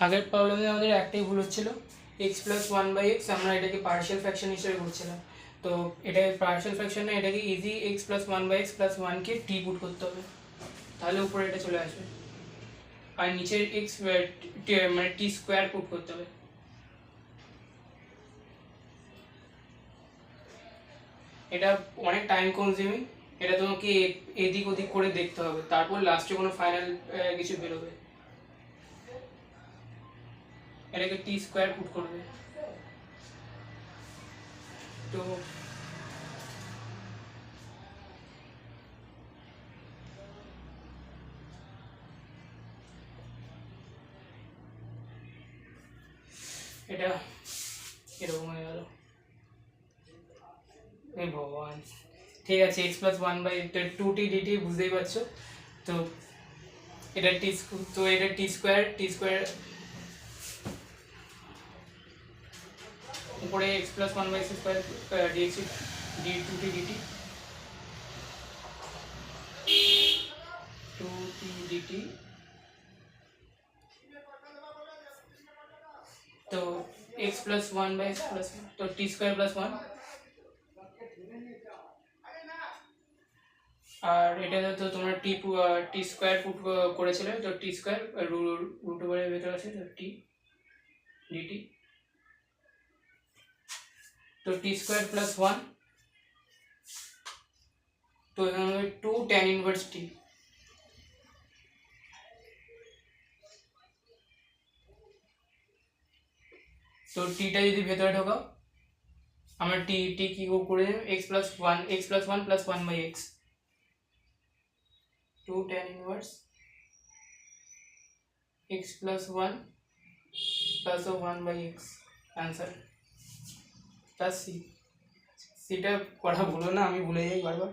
আগের প্রবলেমে আমাদের একটাই ভুল হচ্ছিল, x plus one by x আমরা এটাকে পার্শিয়াল ফ্র্যাকশন হিসেবে করছিলাম। তো এটা পার্শিয়াল ফ্র্যাকশন না, এটাকে easy x plus one by x plus ওয়ানকে টি পুট করতে হবে, তাহলে উপরে এটা চলে আসবে। আর নিচের এক্স মানে টি স্কোয়ার পুট করতে হবে। এটা অনেক টাইম কনজিউমিং, এটা তোমাকে এদিক ওদিক করে দেখতে হবে, তারপর লাস্টে কোনো ফাইনাল কিছু বেরোবে। এটাকে টি স্কোয়ার পুট করবে। তো এটা এরকম হয়ে গেল। ভগবান, ঠিক আছে, X plus one by two T DT বুঝতেই পারছো। তো এটা টি, তো এটা টি স্কোয়ার উপরে X plus one by X square DX D two T DT, two T DT. তো X plus one by x plus, তো টি স্কোয়ার প্লাস ওয়ান, আর এটা তো তোমরা টি স্কোয়ার পুট করেছিলে, তো টি স্কোয়ার রুট ওভারের ভেতরে আছে, তো টি ডিটি, তো টি স্কোয়ার প্লাস ওয়ান, তো এখানে হবে টু ট্যান ইনভার্স টি। তো টিটা যদি ভেতরে ঢোকাও, আমরা টি টি কি করে দেব, X plus one plus one by X, two tan inverse X plus one plus one by X, answer plus C. সিটা করা ভুলো না, আমি ভুলে যাই বারবার।